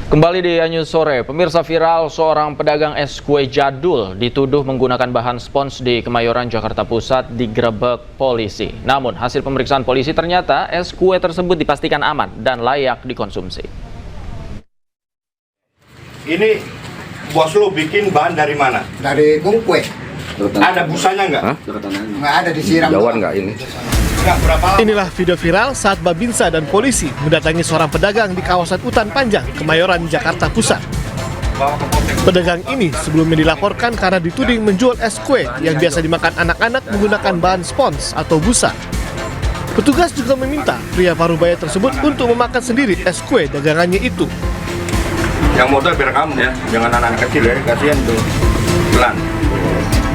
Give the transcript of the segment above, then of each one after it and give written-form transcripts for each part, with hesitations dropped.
Kembali di Anyus Sore, pemirsa, viral seorang pedagang es kue jadul dituduh menggunakan bahan spons di Kemayoran, Jakarta Pusat digerebek polisi. Namun hasil pemeriksaan polisi ternyata es kue tersebut dipastikan aman dan layak dikonsumsi. Ini bos lu bikin bahan dari mana? Dari kue. Ada busanya nggak? Nggak ada, disiram. Jauhan nggak ini? Inilah video viral saat Babinsa dan polisi mendatangi seorang pedagang di kawasan Utan Panjang, Kemayoran, Jakarta Pusat. Pedagang ini sebelumnya dilaporkan karena dituding menjual es kue yang biasa dimakan anak-anak menggunakan bahan spons atau busa. Petugas juga meminta pria parubaya tersebut untuk memakan sendiri es kue dagangannya itu. Yang motor biar kamu ya, jangan anak-anak kecil ya, kasihan tuh. Pelan.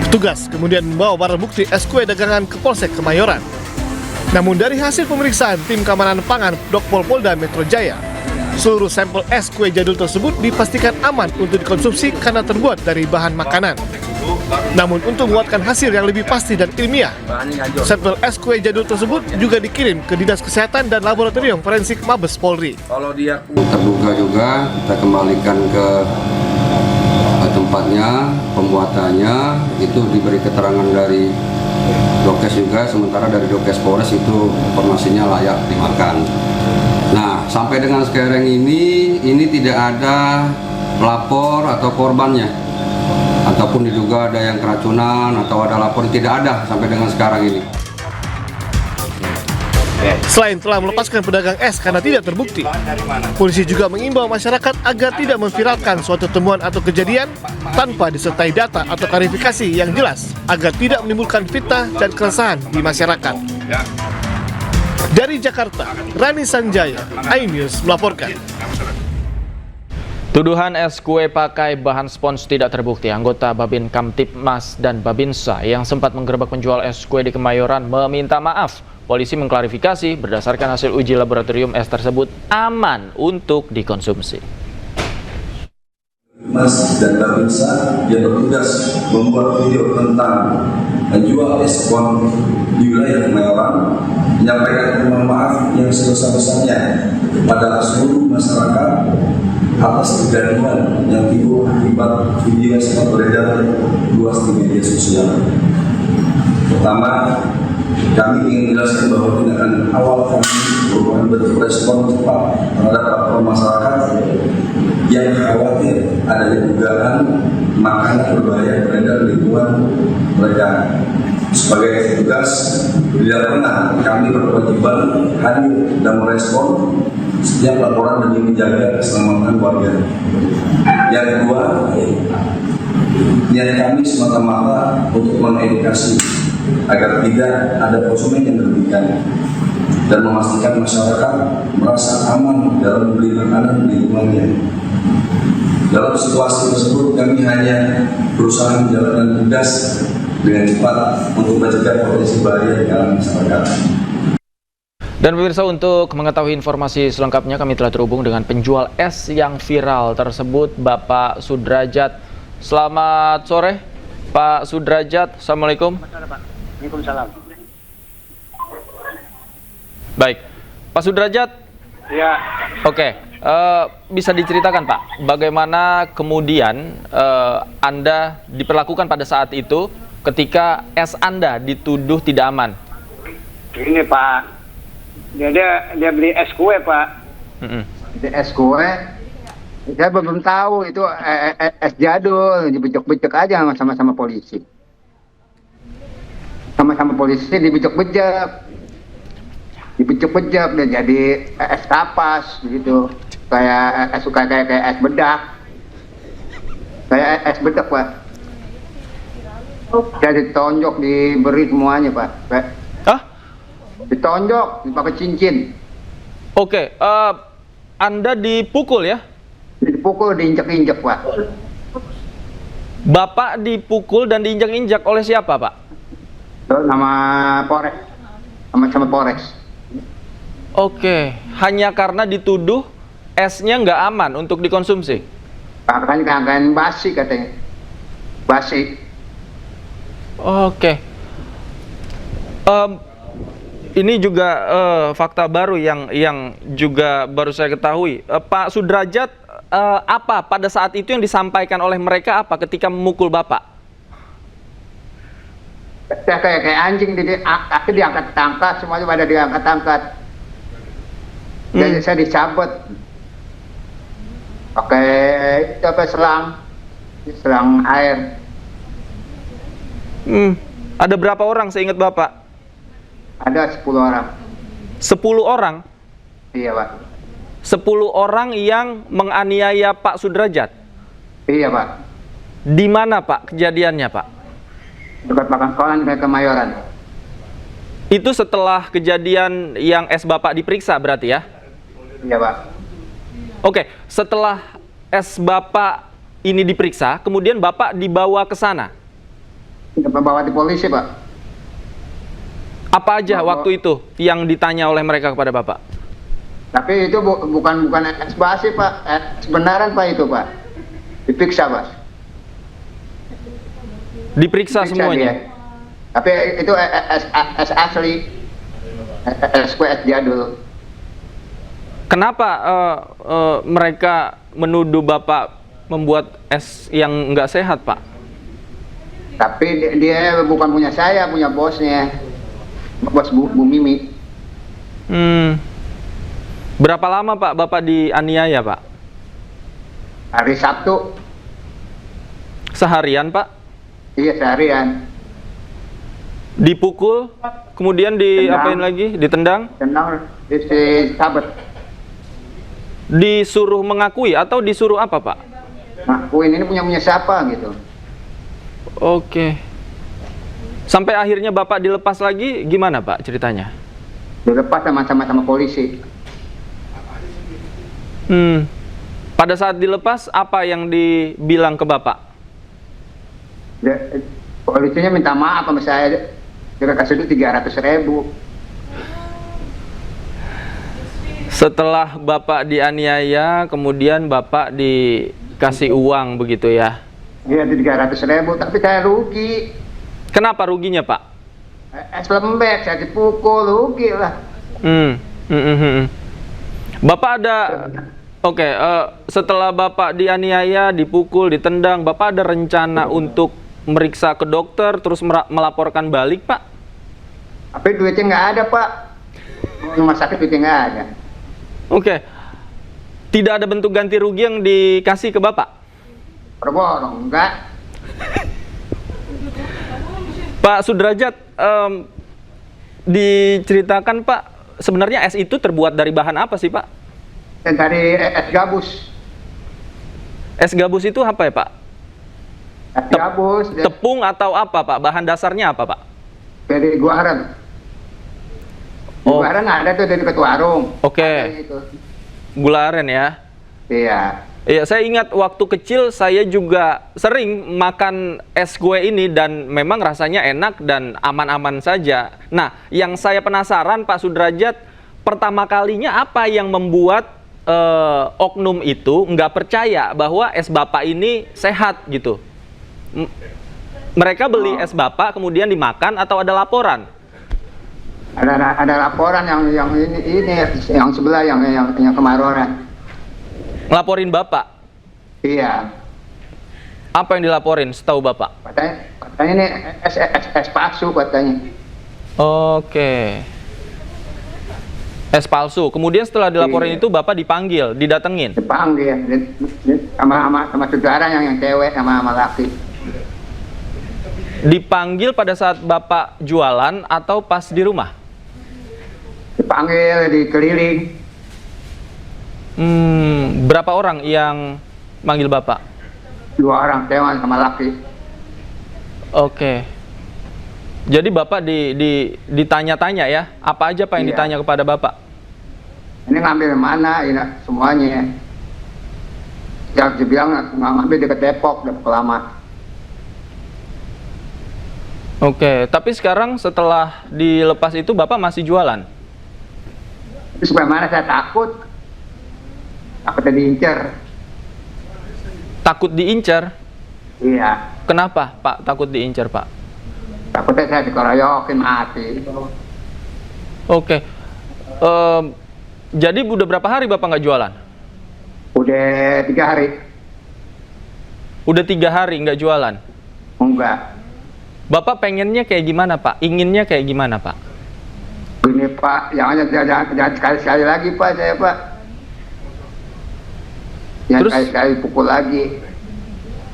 Petugas kemudian membawa barang bukti es kue dagangan ke Polsek Kemayoran. Namun dari hasil pemeriksaan tim keamanan pangan Dokpol Polda Metro Jaya, seluruh sampel es kue jadul tersebut dipastikan aman untuk dikonsumsi karena terbuat dari bahan makanan. Namun untuk menguatkan hasil yang lebih pasti dan ilmiah, sampel es kue jadul tersebut juga dikirim ke Dinas Kesehatan dan Laboratorium Forensik Mabes Polri. Kalau dia terduga juga kita kembalikan ke tempatnya, pembuatannya, itu diberi keterangan dari Dokes juga, sementara dari Dokes Polres itu informasinya layak dimakan. Nah, sampai dengan sekarang ini tidak ada pelapor atau korbannya, ataupun diduga ada yang keracunan atau ada lapor, tidak ada sampai dengan sekarang ini. Selain telah melepaskan pedagang es karena tidak terbukti, polisi juga mengimbau masyarakat agar tidak memviralkan suatu temuan atau kejadian tanpa disertai data atau klarifikasi yang jelas agar tidak menimbulkan fitnah dan keresahan di masyarakat. Dari Jakarta, Rani Sanjaya, iNews melaporkan. Tuduhan es kue pakai bahan spons tidak terbukti. Anggota Babin Kamtipmas dan Babinsa yang sempat menggerebek penjual es kue di Kemayoran meminta maaf. Polisi mengklarifikasi berdasarkan hasil uji laboratorium es tersebut aman untuk dikonsumsi. Mas dan Babinsa yang bertugas membuat video tentang menjual es kon di wilayah Kemayoran, menyampaikan permohonan maaf yang sebesar-besarnya kepada seluruh masyarakat atas kegaduhan yang timbul akibat video yang sempat beredar luas di media sosial. Pertama, kami ingin menjelaskan bahwa tindakan awal kami merupakan bentuk respon cepat terhadap laporan masyarakat yang khawatir adanya dugaan makanan berbahaya beredar di lingkungan mereka. Sebagai petugas, tidak pernah kami berkewajiban hadir dan merespon setiap laporan demi menjaga keselamatan warga. Yang kedua, niat kami semata-mata untuk mengedukasi agar tidak ada konsumen yang merugikan dan memastikan masyarakat merasa aman dalam membeli makanan di lingkungannya. Dalam situasi tersebut, kami hanya berusaha menjalankan tugas dengan cepat untuk mencegah potensi bahaya di kalangan masyarakat. Dan pemirsa, untuk mengetahui informasi selengkapnya kami telah terhubung dengan penjual es yang viral tersebut, Bapak Sudrajat. Selamat sore, Pak Sudrajat. Assalamualaikum. Waalaikumsalam. Baik, Pak Sudrajat. Ya. Oke, bisa diceritakan Pak, bagaimana kemudian Anda diperlakukan pada saat itu ketika es Anda dituduh tidak aman? Ini Pak, dia beli es kue Pak. Di es kue, saya belum tahu itu es jadul, dibejek-bejek aja sama polisi. Sama polisi dibejek-bejek dan jadi es kapas gitu, kayak es bedak, Pak. Jadi ditonjok, diberi semuanya Pak. Hah? Ditonjok, dipakai cincin. Oke, Anda dipukul ya? Dipukul, diinjak-injak Pak. Bapak dipukul dan diinjak-injak oleh siapa Pak? Sama Polres, sama Polres. Oke, hanya karena dituduh esnya nggak aman untuk dikonsumsi? Kan basi katanya. Basi. Oke. Ini juga fakta baru yang juga baru saya ketahui. Pak Sudrajat, apa pada saat itu yang disampaikan oleh mereka apa ketika memukul Bapak? Saya kayak anjing, kaki diangkat tangkat, semuanya pada diangkat tangkat. Jadi saya dicabut pakai selang air. Ada berapa orang seingat Bapak? Ada 10 orang. 10 orang? Iya, Pak. 10 orang yang menganiaya Pak Sudrajat? Iya, Pak. Di mana Pak kejadiannya Pak? Dekat belakang sekolah di Kemayoran. Itu setelah kejadian yang S Bapak diperiksa berarti ya? Iya, Pak. Oke, setelah S Bapak ini diperiksa, kemudian Bapak dibawa ke sana? Bawa di polisi, Pak. Apa aja waktu itu yang ditanya oleh mereka kepada Bapak? Tapi itu bukan es basi, Pak. Sebenaran, Pak, itu, Pak. Diperiksa, Pak. Diperiksa semuanya? Dia. Tapi itu es asli. Es jadul. Kenapa mereka menuduh Bapak membuat es yang nggak sehat, Pak? Tapi dia bukan punya saya, punya bosnya. Bos Bu Mimi. Berapa lama Pak Bapak dianiaya Pak? Hari Sabtu. Seharian Pak? Iya, seharian. Dipukul, kemudian diapain lagi? Ditendang? Tendang, disabet. Disuruh mengakui atau disuruh apa Pak? Ngakuin ini punya siapa gitu. Oke. Sampai akhirnya Bapak dilepas lagi, gimana Pak ceritanya? Dilepas sama polisi. Pada saat dilepas, apa yang dibilang ke Bapak? Polisinya minta maaf sama saya. Dia kasih duit 300.000. Setelah Bapak dianiaya, kemudian Bapak dikasih uang begitu ya? Iya, 300.000, tapi saya rugi. Kenapa ruginya Pak? Es lembek, saya dipukul, rugi lah. Bapak ada, setelah Bapak dianiaya, dipukul, ditendang, Bapak ada rencana untuk meriksa ke dokter, terus melaporkan balik Pak? Tapi duitnya nggak ada, Pak. Rumah sakit duitnya nggak ada. Oke. Tidak ada bentuk ganti rugi yang dikasih ke Bapak? Perborong, enggak. Pak Sudrajat, diceritakan Pak, sebenarnya es itu terbuat dari bahan apa sih Pak? Dari es gabus. Es gabus itu apa ya Pak? Es gabus. Tepung atau apa Pak? Bahan dasarnya apa Pak? Dari gua aren. Gula aren ada tuh dari ketua warung. Oke. Gula aren ya? Iya. Iya, saya ingat waktu kecil saya juga sering makan es kue ini dan memang rasanya enak dan aman-aman saja. Nah, yang saya penasaran Pak Sudrajat, pertama kalinya apa yang membuat oknum itu nggak percaya bahwa es Bapak ini sehat gitu? Mereka beli es Bapak kemudian dimakan atau ada laporan? Ada laporan yang ini yang sebelah yang Kemayoran. Ngelaporin Bapak? Iya. Apa yang dilaporin setahu Bapak? Katanya ini es palsu katanya. Oke. Es palsu. Kemudian setelah dilaporin itu Bapak dipanggil, didatengin? Dipanggil sama saudara yang cewek sama laki. Dipanggil pada saat Bapak jualan atau pas di rumah? Dipanggil, dikeliling. Berapa orang yang manggil Bapak? 2 orang, cewek sama laki. Oke. Jadi Bapak ditanya-tanya ya? Apa aja Pak yang ditanya kepada Bapak? Ini ngambil mana? Ini semuanya. Yang dibilang ngambil dekat Depok lama. Oke, tapi sekarang setelah dilepas itu Bapak masih jualan? Terus bagaimana saya takut? Takutnya diincar. Takut diincar? Iya. Kenapa Pak takut diincar Pak? Takutnya saya dikeroyokin mati. Oke. Jadi udah berapa hari Bapak nggak jualan? Udah 3 hari. Udah 3 hari nggak jualan? Enggak. Bapak pengennya kayak gimana Pak? Inginnya kayak gimana Pak? Ini Pak, jangan sekali-sekali lagi Pak, saya Pak. Jangan Terus? sekali-sekali pukul lagi.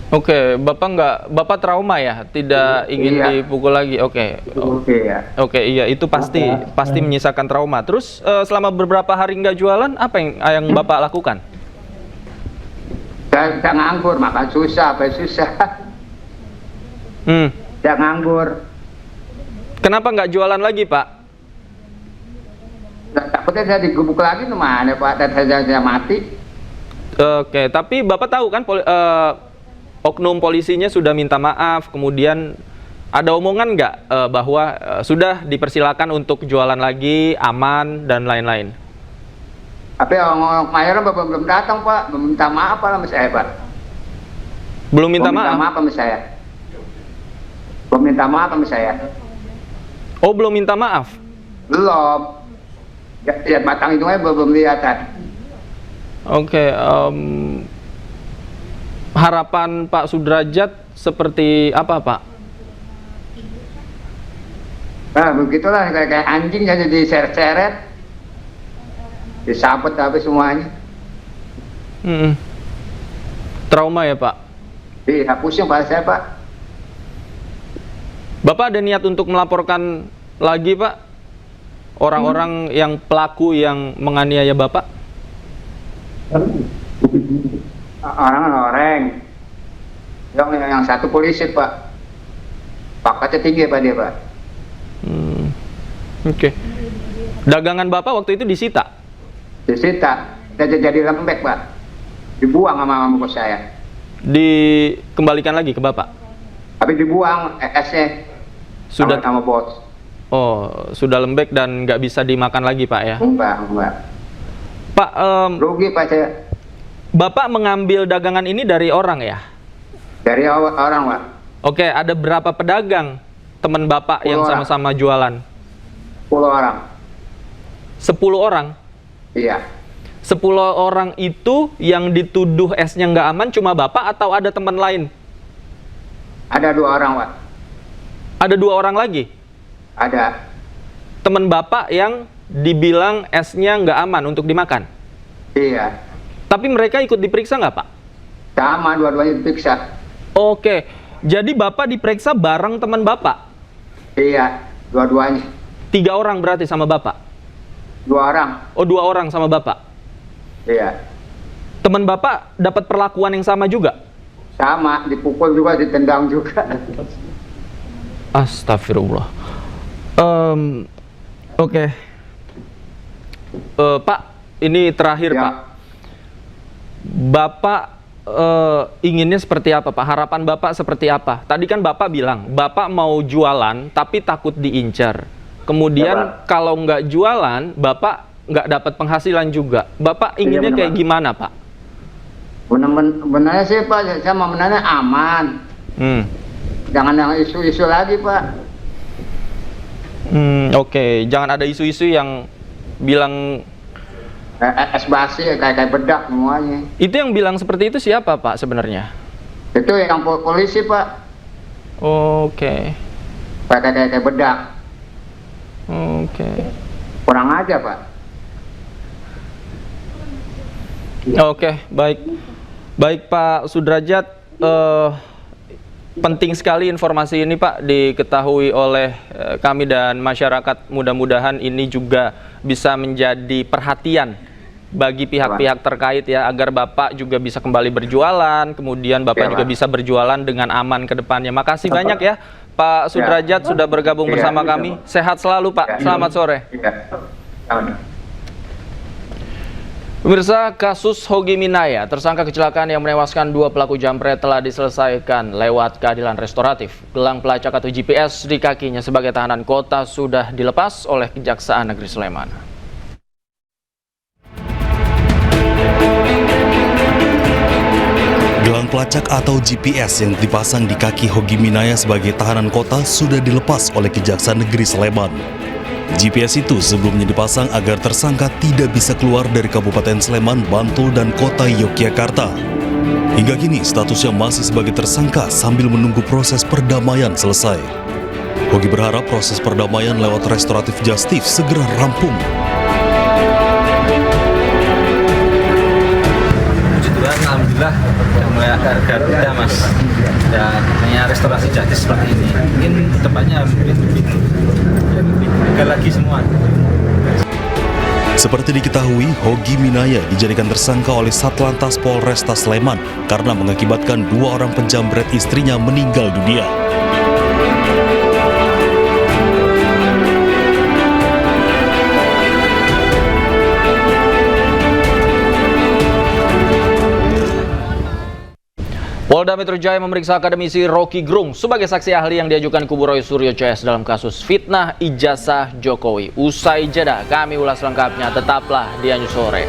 Oke, Bapak trauma ya? Tidak ingin Iya. dipukul lagi? Oke. Oke ya. Oke, iya itu pasti menyisakan trauma. Terus selama beberapa hari nggak jualan, apa yang Bapak lakukan? Saya nganggur, makan susah, apa susah. Saya nganggur. Kenapa nggak jualan lagi Pak? Takutnya saya digebuk lagi mana Pak, dan saya mati. Oke, tapi Bapak tahu kan oknum polisinya sudah minta maaf, kemudian ada omongan nggak bahwa sudah dipersilakan untuk jualan lagi, aman, dan lain-lain? Tapi orang Mayoran belum datang Pak, belum minta maaf apa sama saya Pak. Belum minta Belum maaf? sama saya. Belum minta maaf sama saya. Oh, belum minta maaf? Belum. Lihat batang hidungnya belum kelihatan. Oke, harapan Pak Sudrajat seperti apa Pak? Nah, begitulah kayak anjing jadi diseret-seret. Disabet habis semuanya. Trauma ya Pak? Iya, pusing Pak saya Pak. Bapak ada niat untuk melaporkan lagi Pak? Orang-orang yang pelaku yang menganiaya Bapak? Orang. Yang satu polisi Pak. Pangkatnya tinggi Pak dia Pak. Oke. Dagangan Bapak waktu itu disita? Disita. Jadi lembek Pak. Dibuang sama bos saya. Dikembalikan lagi ke Bapak? Tapi dibuang esnya. Sudah Sama bos. Oh, sudah lembek dan nggak bisa dimakan lagi Pak ya? Enggak. Pak, Rugi Pak saya. Bapak mengambil dagangan ini dari orang ya? Dari orang Pak. Oke, ada berapa pedagang teman Bapak 10 yang orang. sama-sama jualan? 10 orang. 10 orang? Iya. 10 orang itu yang dituduh esnya nggak aman cuma Bapak atau ada teman lain? Ada 2 orang Pak. Ada 2 orang lagi? Ada. Teman Bapak yang dibilang esnya nggak aman untuk dimakan? Iya. Tapi mereka ikut diperiksa nggak Pak? Sama dua-duanya diperiksa. Oke, jadi Bapak diperiksa bareng teman Bapak? Iya, dua-duanya. 3 orang berarti sama Bapak? 2 orang. Oh, 2 orang sama Bapak? Iya. Teman Bapak dapat perlakuan yang sama juga? Sama, dipukul juga, ditendang juga. Astagfirullah. Oke. Pak, ini terakhir Ya. Pak. Bapak inginnya seperti apa Pak? Harapan Bapak seperti apa? Tadi kan Bapak bilang, Bapak mau jualan tapi takut diincar. Kemudian Ya, Pak. kalau nggak jualan, Bapak nggak dapat penghasilan juga. Bapak inginnya benar, kayak Pak. gimana Pak? Benar-benar sih Pak, saya mau menanya aman. Jangan yang isu-isu lagi Pak. Oke, jangan ada isu-isu yang bilang. Es basi kayak bedak semuanya. Itu yang bilang seperti itu siapa Pak sebenarnya? Itu yang polisi Pak. Oke. Kayak bedak. Oke. Kurang aja Pak. Oke, baik. Baik Pak Sudrajat, penting sekali informasi ini Pak diketahui oleh kami dan masyarakat. Mudah-mudahan ini juga bisa menjadi perhatian bagi pihak-pihak terkait ya, agar Bapak juga bisa kembali berjualan, kemudian Bapak Ya, juga Pak. bisa berjualan dengan aman ke depannya. Makasih banyak ya Pak Sudrajat sudah bergabung Ya. bersama kami. Sehat selalu Pak. Ya. Selamat sore. Iya. Selamat. Pemirsa, kasus Hogi Minaya, tersangka kecelakaan yang menewaskan 2 pelaku jambret telah diselesaikan lewat keadilan restoratif. Gelang pelacak atau GPS di kakinya sebagai tahanan kota sudah dilepas oleh Kejaksaan Negeri Sleman. Gelang pelacak atau GPS yang dipasang di kaki Hogi Minaya sebagai tahanan kota sudah dilepas oleh Kejaksaan Negeri Sleman. GPS itu sebelumnya dipasang agar tersangka tidak bisa keluar dari Kabupaten Sleman, Bantul, dan Kota Yogyakarta. Hingga kini statusnya masih sebagai tersangka sambil menunggu proses perdamaian selesai. Hogi berharap proses perdamaian lewat restoratif justice segera rampung. Puji Tuhan, alhamdulillah sudah mulai agak reda mas. Dan namanya restorasi justice seperti ini. Mungkin depannya lebih lagi semua. Seperti diketahui, Hogi Minaya dijadikan tersangka oleh Satlantas Polresta Sleman karena mengakibatkan 2 orang penjamret istrinya meninggal dunia. Polda Metro Jaya memeriksa akademisi Rocky Gerung sebagai saksi ahli yang diajukan kubu Roy Suryo CS dalam kasus fitnah ijazah Jokowi. Usai jeda, kami ulas lengkapnya. Tetaplah di Anju Sore.